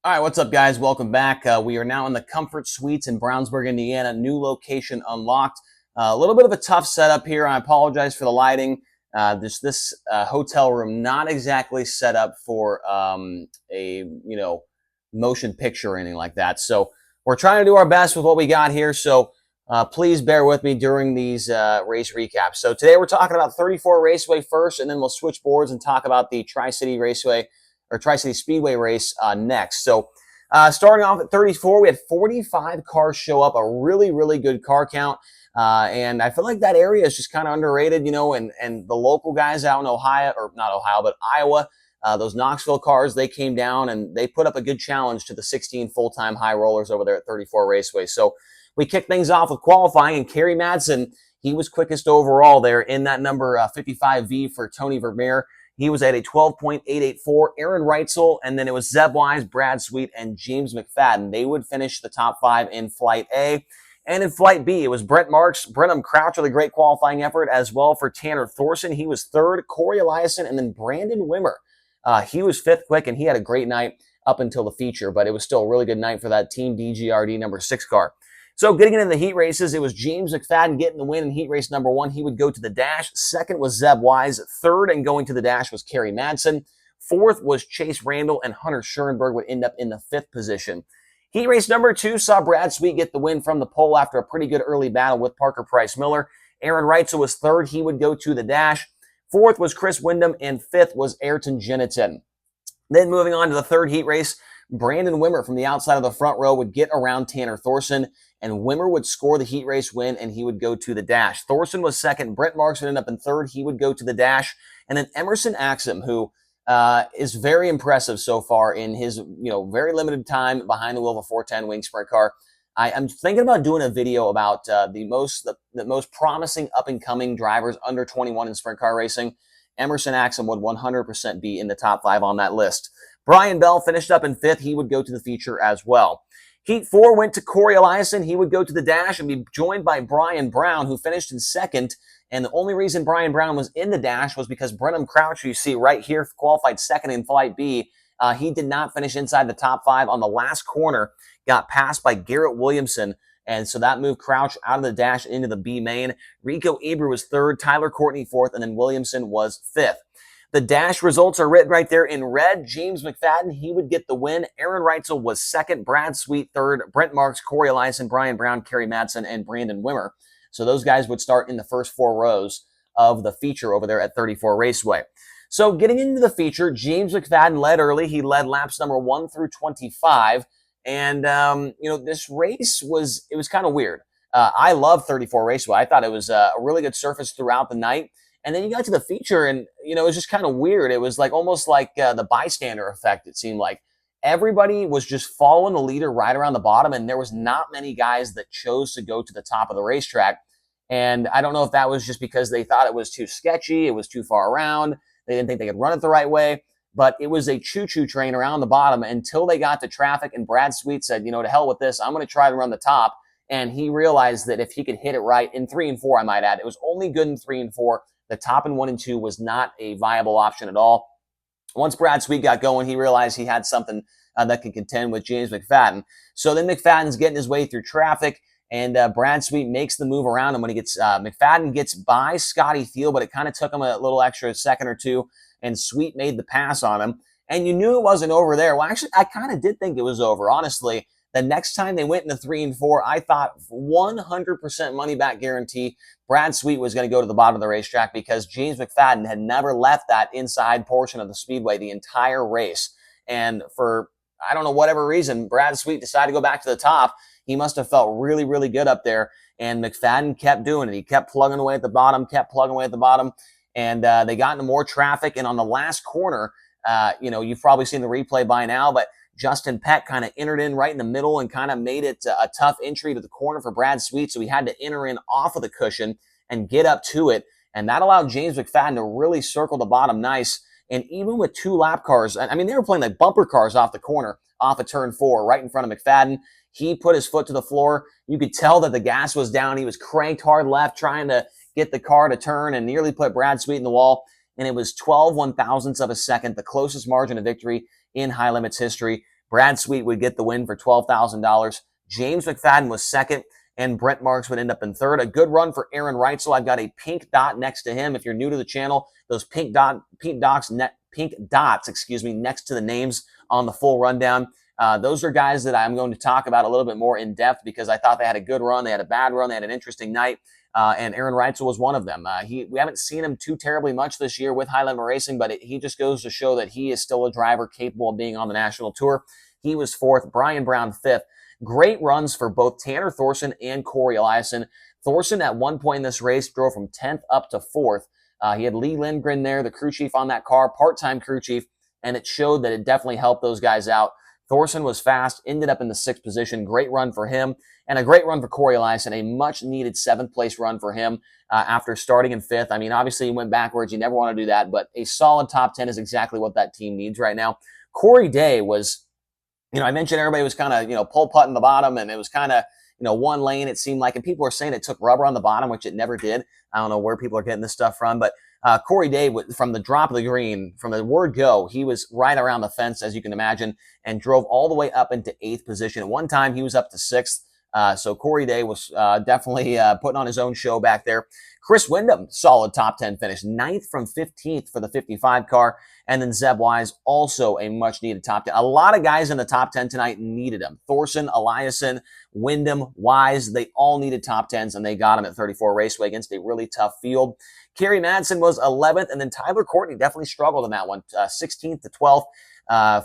All right, what's up, guys? Welcome back. We are now in the Comfort Suites in Brownsburg, Indiana. New location unlocked. A little bit of a tough setup here. I apologize for the lighting. This hotel room not exactly set up for a motion picture or anything like that. So we're trying to do our best with what we got here. So please bear with me during these race recaps. So today we're talking about 34 Raceway first, and then we'll switch boards and talk about the Tri-City Raceway or Tri-City Speedway race next. So starting off at 34, we had 45 cars show up, a really, really good car count. And I feel like that area is just kind of underrated, and the local guys out in Ohio, or not Ohio, but Iowa, those Knoxville cars, they came down and they put up a good challenge to the 16 full-time high rollers over there at 34 Raceway. So we kicked things off with qualifying, and Kerry Madsen, he was quickest overall there in that number 55V for Tony Vermeer. He was at a 12.884. Aaron Reitzel, and then it was Zeb Wise, Brad Sweet, and James McFadden. They would finish the top five in Flight A. And in Flight B, it was Brent Marks, Brenham Crouch with a great qualifying effort as well for Tanner Thorson. He was third, Corey Eliason, and then Brandon Wimmer. He was fifth quick, and he had a great night up until the feature, but it was still a really good night for that Team DGRD number 6 car. So getting into the heat races, it was James McFadden getting the win in heat race number 1. He would go to the dash. Second was Zeb Wise. Third and going to the dash was Kerry Madsen. Fourth was Chase Randall, and Hunter Schoenberg would end up in the 5th position. Heat race number 2 saw Brad Sweet get the win from the pole after a pretty good early battle with Parker Price Miller. Aaron Reitzel was third. He would go to the dash. Fourth was Chris Windham, and fifth was Ayrton Jeniton. Then moving on to the third heat race, Brandon Wimmer from the outside of the front row would get around Tanner Thorson, and Wimmer would score the heat race win, and he would go to the dash. Thorson was second. Brent Marks would end up in third. He would go to the dash. And then Emerson Axum, who is very impressive so far in his very limited time behind the wheel of a 410 wing sprint car. I'm thinking about doing a video about the most promising up-and-coming drivers under 21 in sprint car racing. Emerson Axum would 100% be in the top 5 on that list. Brian Bell finished up in 5th. He would go to the feature as well. Heat 4 went to Corey Eliason. He would go to the dash and be joined by Brian Brown, who finished in 2nd. And the only reason Brian Brown was in the dash was because Brenham Crouch, who you see right here, qualified 2nd in Flight B. He did not finish inside the top 5 on the last corner, got passed by Garrett Williamson. And so that moved Crouch out of the dash into the B main. Rico Eber was 3rd, Tyler Courtney 4th, and then Williamson was 5th. The dash results are written right there in red. James McFadden, he would get the win. Aaron Reitzel was 2nd, Brad Sweet 3rd, Brent Marks, Corey Eliason, Brian Brown, Kerry Madsen, and Brandon Wimmer. So those guys would start in the first 4 rows of the feature over there at 34 Raceway. So getting into the feature, James McFadden led early. He led laps number 1 through 25. And, this race was kind of weird. I love 34 Raceway. I thought it was a really good surface throughout the night. And then you got to the feature, and, it was just kind of weird. It was almost like the bystander effect, it seemed like. Everybody was just following the leader right around the bottom, and there was not many guys that chose to go to the top of the racetrack. And I don't know if that was just because they thought it was too sketchy, it was too far around, they didn't think they could run it the right way. But it was a choo-choo train around the bottom until they got to traffic, and Brad Sweet said, to hell with this, I'm going to try to run the top. And he realized that if he could hit it right in 3 and 4, I might add, it was only good in 3 and 4. The top in 1 and 2 was not a viable option at all. Once Brad Sweet got going, he realized he had something that could contend with James McFadden. So then McFadden's getting his way through traffic, and Brad Sweet makes the move around him when he gets McFadden gets by Scotty Thiel, but it kind of took him a little extra second or two, and Sweet made the pass on him. And you knew it wasn't over there. Well, actually, I kind of did think it was over, honestly. The next time they went into 3 and 4, I thought 100% money back guarantee Brad Sweet was going to go to the bottom of the racetrack, because James McFadden had never left that inside portion of the speedway the entire race. And for, I don't know, whatever reason, Brad Sweet decided to go back to the top. He must have felt really, really good up there. And McFadden kept doing it. He kept plugging away at the bottom, And they got into more traffic. And on the last corner, you've probably seen the replay by now, but Justin Peck kind of entered in right in the middle and kind of made it a tough entry to the corner for Brad Sweet. So he had to enter in off of the cushion and get up to it. And that allowed James McFadden to really circle the bottom nice. And even with 2 lap cars, I mean, they were playing like bumper cars off the corner, off of turn 4, right in front of McFadden. He put his foot to the floor. You could tell that the gas was down. He was cranked hard left, trying to get the car to turn, and nearly put Brad Sweet in the wall. And it was 12 1,000ths of a second, the closest margin of victory in high limits history. Brad Sweet would get the win for $12,000. James McFadden was second, and Brent Marks would end up in third. A good run for Aaron Reitzel. I've got a pink dot next to him. If you're new to the channel, those pink dots, next to the names on the full rundown. Those are guys that I'm going to talk about a little bit more in depth because I thought they had a good run, they had a bad run, they had an interesting night, and Aaron Reitzel was one of them. We haven't seen him too terribly much this year with High Limit Racing, but he just goes to show that he is still a driver capable of being on the national tour. He was fourth, Brian Brown fifth. Great runs for both Tanner Thorson and Corey Eliason. Thorson at one point in this race drove from 10th up to 4th. He had Lee Lindgren there, the crew chief on that car, part-time crew chief, and it showed that it definitely helped those guys out. Thorson was fast, ended up in the 6th position. Great run for him, and a great run for Corey Eliason, a much-needed 7th-place run for him after starting in 5th. I mean, obviously, he went backwards. You never want to do that, but a solid top 10 is exactly what that team needs right now. Corey Day was, I mentioned everybody was kind of, pole putting the bottom, and it was kind of, one lane, it seemed like, and people are saying it took rubber on the bottom, which it never did. I don't know where people are getting this stuff from, but Corey Day, from the drop of the green, from the word go, he was right around the fence, as you can imagine, and drove all the way up into 8th position. At one time, he was up to 6th. So Corey Day was definitely putting on his own show back there. Chris Windham, solid top 10 finish, 9th from 15th for the 55 car. And then Zeb Wise, also a much-needed top 10. A lot of guys in the top 10 tonight needed him. Thorson, Eliason, Windham, Wise, they all needed top 10s, and they got him at 34 Raceway against a really tough field. Kerry Madsen was 11th, and then Tyler Courtney definitely struggled in that one, 16th to 12th.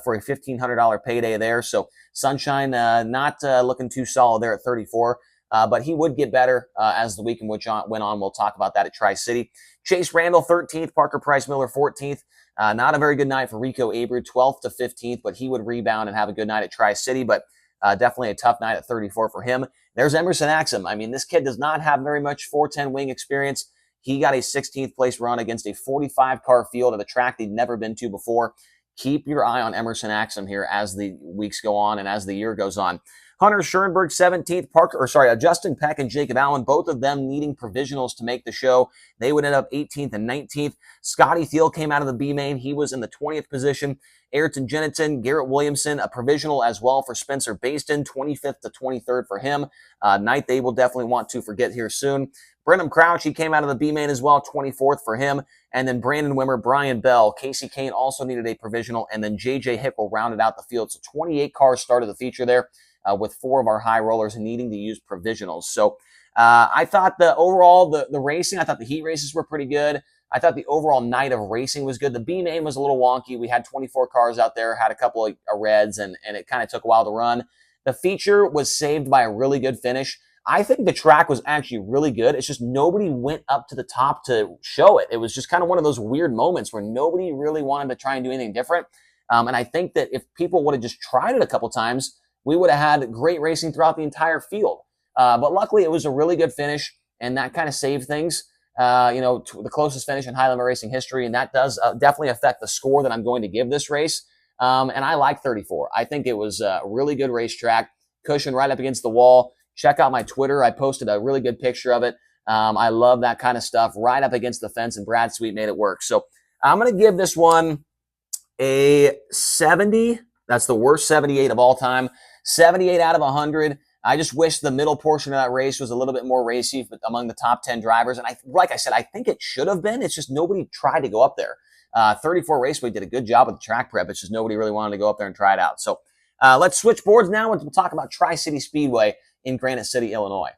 For a $1,500 payday there. So Sunshine not looking too solid there at 34, but he would get better as the weekend went on. We'll talk about that at Tri-City. Chase Randall, 13th. Parker Price Miller, 14th. Not a very good night for Rico Abreu, 12th to 15th, but he would rebound and have a good night at Tri-City, but definitely a tough night at 34 for him. There's Emerson Axum. I mean, this kid does not have very much 410 wing experience. He got a 16th place run against a 45-car field at a track they'd never been to before. Keep your eye on Emerson Axum here as the weeks go on and as the year goes on. Hunter Schoenberg, 17th. Justin Peck and Jacob Allen, both of them needing provisionals to make the show. They would end up 18th and 19th. Scotty Thiel came out of the B main. He was in the 20th position. Ayrton Jennington, Garrett Williamson, a provisional as well for Spencer Baston, 25th to 23rd for him. Night they will definitely want to forget here soon. Brenham Crouch, he came out of the B main as well, 24th for him. And then Brandon Wimmer, Brian Bell, Casey Kane also needed a provisional, and then J.J. Hickle rounded out the field. So 28 cars started the feature there, with 4 of our high rollers needing to use provisionals. So I thought the racing, I thought the heat races were pretty good. I thought the overall night of racing was good. The B main was a little wonky. We had 24 cars out there, had a couple of reds, and it kind of took a while to run. The feature was saved by a really good finish. I think the track was actually really good. It's just nobody went up to the top to show it. It was just kind of one of those weird moments where nobody really wanted to try and do anything different. And I think that if people would have just tried it a couple times, we would have had great racing throughout the entire field. But luckily, it was a really good finish, and that kind of saved things. The closest finish in High Limit Racing history, and that does definitely affect the score that I'm going to give this race. And I like 34. I think it was a really good racetrack, cushion right up against the wall. Check out my Twitter. I posted a really good picture of it. I love that kind of stuff, right up against the fence, and Brad Sweet made it work. So I'm going to give this one a 70. That's the worst 78 of all time. 78 out of 100. I just wish the middle portion of that race was a little bit more racy among the top 10 drivers. And like I said, I think it should have been. It's just nobody tried to go up there. 34 Raceway did a good job with the track prep. It's just nobody really wanted to go up there and try it out. So let's switch boards now, and we'll talk about Tri-City Speedway in Granite City, Illinois.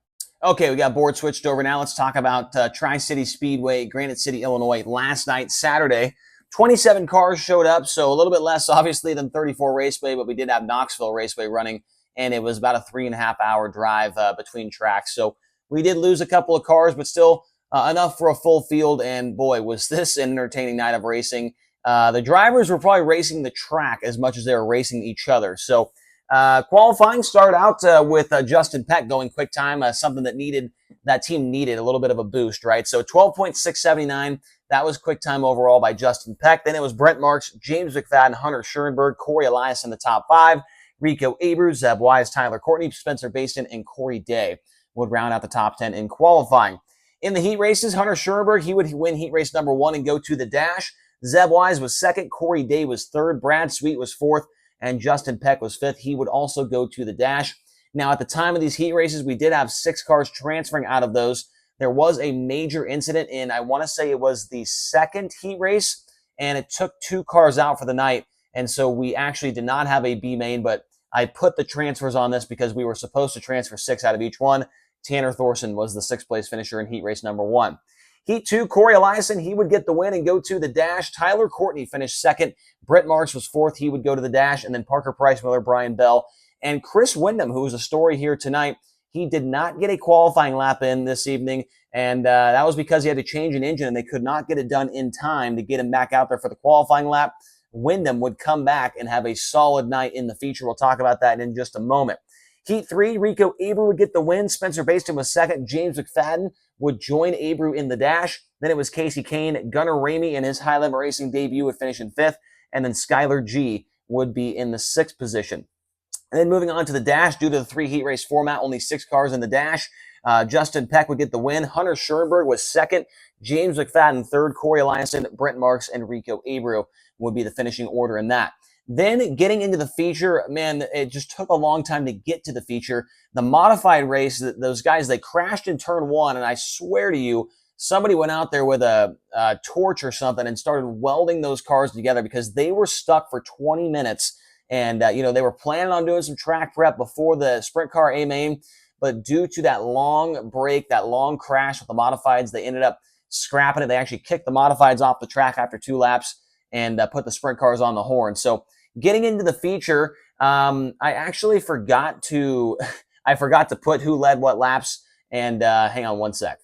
Okay, we got board switched over now. Let's talk about Tri-City Speedway, Granite City, Illinois. Last night, Saturday, 27 cars showed up, so a little bit less, obviously, than 34 Raceway, but we did have Knoxville Raceway running, and it was about a 3.5-hour drive between tracks. So we did lose a couple of cars, but still enough for a full field, and boy, was this an entertaining night of racing. The drivers were probably racing the track as much as they were racing each other. So qualifying started out with Justin Peck going quick time, something that team needed a little bit of a boost, right? So 12.679, that was quick time overall by Justin Peck. Then it was Brent Marks, James McFadden, Hunter Schoenberg, Corey Elias in the top 5, Rico Abreu, Zeb Wise, Tyler Courtney, Spencer Baston, and Corey Day would round out the top 10 in qualifying. In the heat races, Hunter Schoenberg, he would win heat race number 1 and go to the dash. Zeb Wise was second, Corey Day was third, Brad Sweet was fourth, and Justin Peck was 5th. He would also go to the dash. Now, at the time of these heat races, we did have 6 cars transferring out of those. There was a major incident in, I want to say it was the second heat race, and it took 2 cars out for the night. And so we actually did not have a B main, but I put the transfers on this because we were supposed to transfer 6 out of each one. Tanner Thorson was the 6th place finisher in heat race number 1. Heat 2, Corey Eliason, he would get the win and go to the dash. Tyler Courtney finished 2nd. Brett Marks was 4th. He would go to the dash. And then Parker Price, Miller, Brian Bell, and Chris Windham, who was a story here tonight. He did not get a qualifying lap in this evening, and that was because he had to change an engine, and they could not get it done in time to get him back out there for the qualifying lap. Windham would come back and have a solid night in the feature. We'll talk about that in just a moment. Heat 3, Rico Abreu would get the win. Spencer Baston was 2nd. James McFadden would join Abreu in the dash. Then it was Casey Kane. Gunnar Ramey in his high limit racing debut would finish in 5th. And then Skylar G would be in the 6th position. And then moving on to the dash, due to the 3 heat race format, only 6 cars in the dash. Justin Peck would get the win. Hunter Schoenberg was 2nd. James McFadden 3rd. Corey Eliason, Brent Marks, and Rico Abreu would be the finishing order in that. Then getting into the feature, man, it just took a long time to get to the feature. The modified race, those guys, they crashed in turn 1, and I swear to you, somebody went out there with a torch or something and started welding those cars together because they were stuck for 20 minutes. And, they were planning on doing some track prep before the sprint car A-main, but due to that long break, that long crash with the modifieds, they ended up scrapping it. They actually kicked the modifieds off the track after 2 laps and put the sprint cars on the horn. So getting into the feature, I actually forgot to put who led what laps. And hang on one sec.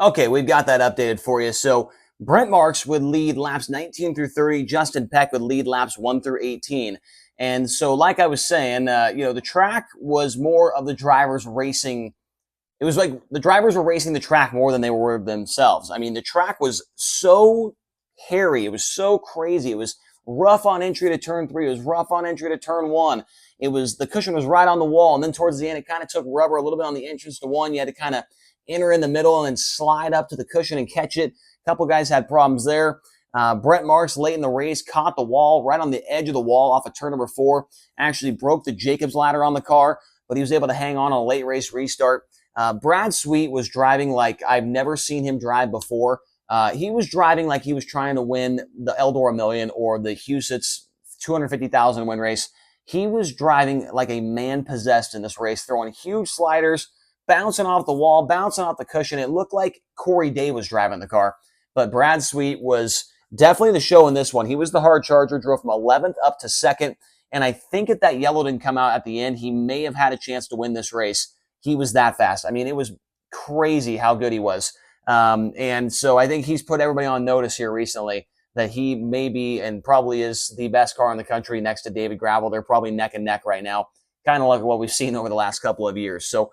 Okay, we've got that updated for you. So Brent Marks would lead laps 19 through 30. Justin Peck would lead laps 1 through 18. And so, like I was saying, the track was more of the drivers racing. It was like the drivers were racing the track more than they were themselves. I mean, the track was so hairy. It was so crazy. It was rough on entry to turn 3. It was rough on entry to turn 1. The cushion was right on the wall. And then towards the end, it kind of took rubber a little bit on the entrance to 1. You had to kind of enter in the middle and then slide up to the cushion and catch it. A couple guys had problems there. Brent Marks late in the race caught the wall right on the edge of the wall off of turn number 4. Actually broke the Jacobs ladder on the car, but he was able to hang on a late race restart. Brad Sweet was driving like I've never seen him drive before. He was driving like he was trying to win the Eldora Million or the Huset's 250,000 win race. He was driving like a man possessed in this race, throwing huge sliders, bouncing off the wall, bouncing off the cushion. It looked like Corey Day was driving the car. But Brad Sweet was definitely the show in this one. He was the hard charger, drove from 11th up to 2nd. And I think if that yellow didn't come out at the end, he may have had a chance to win this race. He was that fast. I mean, it was crazy how good he was. And so I think he's put everybody on notice here recently that he may be and probably is the best car in the country next to David Gravel. They're probably neck and neck right now, kind of like what we've seen over the last couple of years. So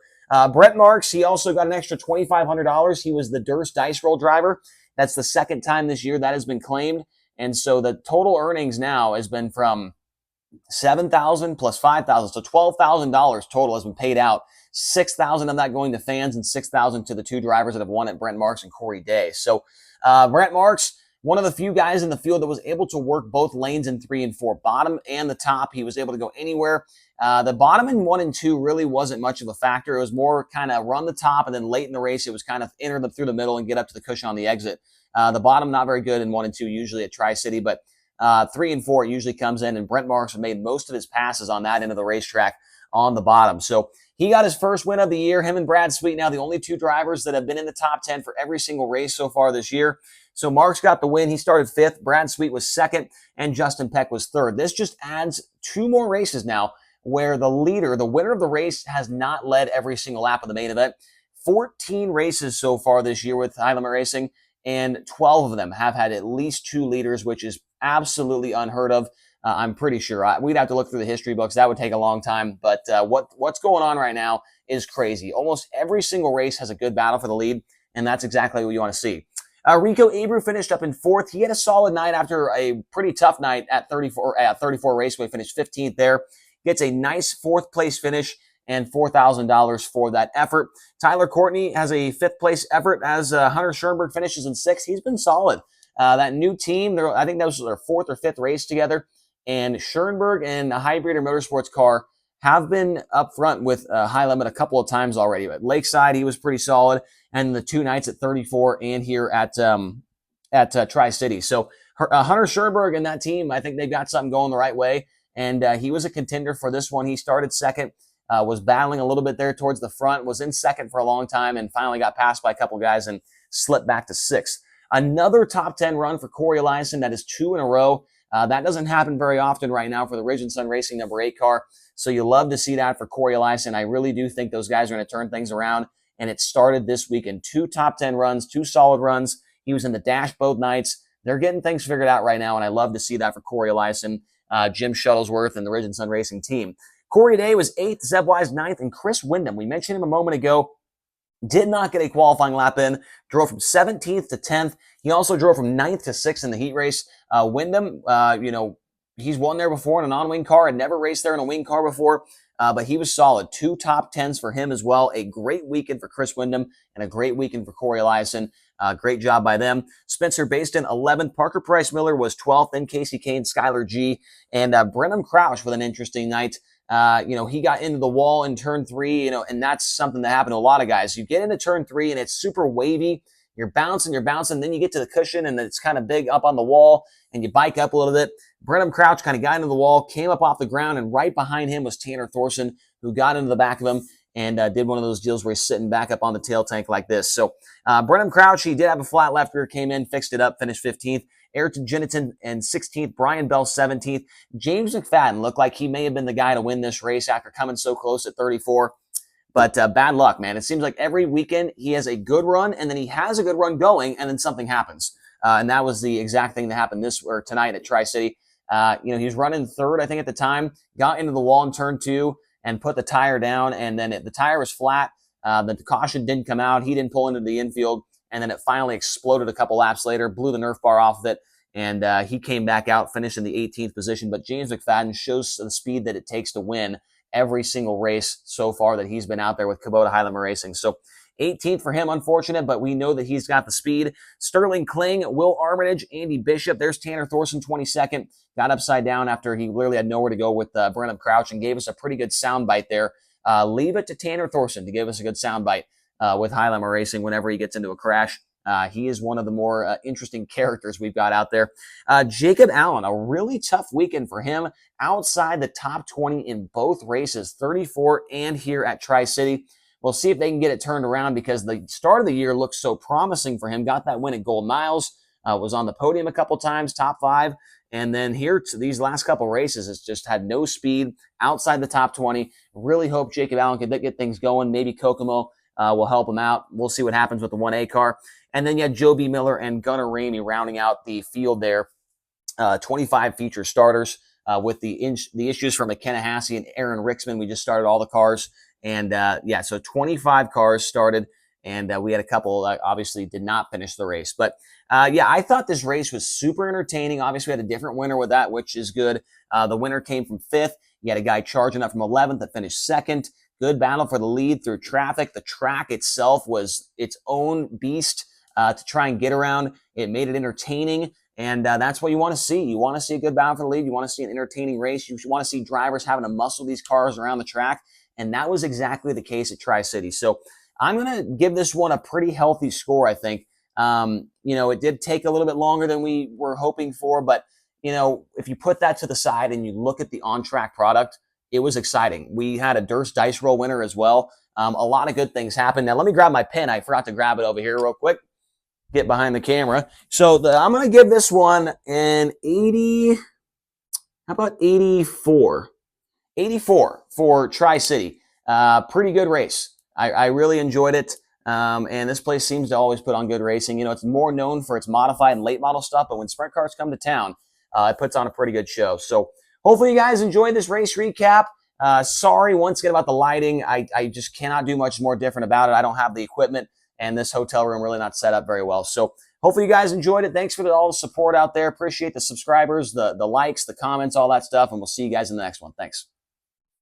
Brent Marks, he also got an extra $2,500. He was the Durst Dice Roll driver. That's the 2nd time this year that has been claimed. And so the total earnings now has been from $7,000 plus $5,000. So $12,000 total has been paid out. $6,000 of that going to fans and $6,000 to the 2 drivers that have won it, Brent Marks and Corey Day. So Brent Marks, one of the few guys in the field that was able to work both lanes in 3 and 4, bottom and the top. He was able to go anywhere. The bottom in 1 and 2 really wasn't much of a factor. It was more kind of run the top, and then late in the race, it was kind of enter them through the middle and get up to the cushion on the exit. The bottom, not very good in 1 and 2, usually at Tri-City, but 3 and 4, it usually comes in, and Brent Marks made most of his passes on that end of the racetrack on the bottom. So he got his first win of the year. Him and Brad Sweet, now the only 2 drivers that have been in the top 10 for every single race so far this year. So Marks got the win. He started 5th. Brad Sweet was 2nd, and Justin Peck was 3rd. This just adds 2 more races now where the winner of the race, has not led every single lap of the main event. 14 races so far this year with High Limit Racing, and 12 of them have had at least 2 leaders, which is absolutely unheard of. I'm pretty sure. We'd have to look through the history books. That would take a long time. But what's going on right now is crazy. Almost every single race has a good battle for the lead, and that's exactly what you want to see. Rico Abreu finished up in 4th. He had a solid night after a pretty tough night at 34 Raceway. Finished 15th there. Gets a nice 4th place finish and $4,000 for that effort. Tyler Courtney has a 5th place effort as Hunter Schoenberg finishes in 6th. He's been solid. That new team, I think that was their 4th or 5th race together. And Schoenberg and a Hybrid or Motorsports car have been up front with High Limit a couple of times already. But Lakeside, he was pretty solid, and the 2 nights at 34 and here at Tri-City. So Hunter Schoenberg and that team, I think they've got something going the right way, and he was a contender for this one. He started second, was battling a little bit there towards the front, was in second for a long time, and finally got passed by a couple guys and slipped back to sixth. Another top 10 run for Corey Eliason. That is 2 in a row. That doesn't happen very often right now for the Ridge & Sun Racing number 8 car. So you love to see that for Corey Eliason. I really do think those guys are going to turn things around. And it started this week in 2 top 10 runs, 2 solid runs. He was in the dash both nights. They're getting things figured out right now, and I love to see that for Corey Eliason, Jim Shuttlesworth, and the Ridge & Sun Racing team. Corey Day was 8th, Zeb Wise 9th, and Chris Windham, we mentioned him a moment ago, did not get a qualifying lap in, drove from 17th to 10th. He also drove from 9th to 6th in the heat race. Wyndham, he's won there before in a non-wing car and never raced there in a wing car before, but he was solid. 2 top 10s for him as well. A great weekend for Chris Windham and a great weekend for Corey Eliason. Great job by them. Spencer Baston, 11th. Parker Price Miller was 12th. Then Casey Kane, Skylar G. And Brenham Crouch with an interesting night. He got into the wall in turn 3, and that's something that happened to a lot of guys. You get into turn 3 and it's super wavy. You're bouncing, then you get to the cushion and it's kind of big up on the wall and you bike up a little bit. Brenham Crouch kind of got into the wall, came up off the ground, and right behind him was Tanner Thorson, who got into the back of him and did one of those deals where he's sitting back up on the tail tank like this. So Brenham Crouch, he did have a flat left rear, came in, fixed it up, finished 15th. Ayrton Jennington and 16th, Brian Bell 17th. James McFadden looked like he may have been the guy to win this race after coming so close at 34. But bad luck, man. It seems like every weekend he has a good run, and then he has a good run going, and then something happens. And that was the exact thing that happened tonight at Tri-City. He was running third, I think, at the time, got into the wall in turn 2 and put the tire down, and then the tire was flat. The caution didn't come out. He didn't pull into the infield, and then it finally exploded a couple laps later, blew the Nerf bar off of it, and he came back out, finished in the 18th position. But James McFadden shows the speed that it takes to win every single race so far that he's been out there with Kubota High Limit Racing. So 18th for him, unfortunate, but we know that he's got the speed. Sterling Kling, Will Armitage, Andy Bishop. There's Tanner Thorson, 22nd. Got upside down after he literally had nowhere to go with Brenham Crouch and gave us a pretty good soundbite there. Leave it to Tanner Thorson to give us a good soundbite with High Limit Racing whenever he gets into a crash. He is one of the more interesting characters we've got out there. Jacob Allen, a really tough weekend for him. Outside the top 20 in both races, 34 and here at Tri-City. We'll see if they can get it turned around because the start of the year looked so promising for him. Got that win at Golden Miles, was on the podium a couple times, top 5. And then here to these last couple races, it's just had no speed outside the top 20. Really hope Jacob Allen can get things going. Maybe Kokomo will help him out. We'll see what happens with the 1A car. And then you had Joe B. Miller and Gunnar Ramey rounding out the field there. 25 feature starters with the issues for McKenna Hassey and Aaron Rixman. We just started all the cars. And so 25 cars started. And we had a couple that obviously did not finish the race. But I thought this race was super entertaining. Obviously, we had a different winner with that, which is good. The winner came from 5th. You had a guy charging up from 11th that finished 2nd. Good battle for the lead through traffic. The track itself was its own beast to try and get around. It made it entertaining, and that's what you want to see. You want to see a good battle for the lead. You want to see an entertaining race. You want to see drivers having to muscle these cars around the track, and that was exactly the case at Tri-City. So I'm going to give this one a pretty healthy score, I think. It did take a little bit longer than we were hoping for, but, if you put that to the side and you look at the on-track product, it was exciting. We had a Durst Dice Roll winner as well. A lot of good things happened. Now, let me grab my pen. I forgot to grab it over here real quick. Get behind the camera. So I'm going to give this one an 80. How about 84? 84 for Tri-City. Pretty good race. I really enjoyed it. And this place seems to always put on good racing. It's more known for its modified and late model stuff, but when sprint cars come to town, it puts on a pretty good show. So hopefully you guys enjoyed this race recap. Sorry once again about the lighting. I just cannot do much more different about it. I don't have the equipment, and this hotel room really not set up very well. So hopefully you guys enjoyed it. Thanks for all the support out there. Appreciate the subscribers, the likes, the comments, all that stuff, and we'll see you guys in the next one. Thanks.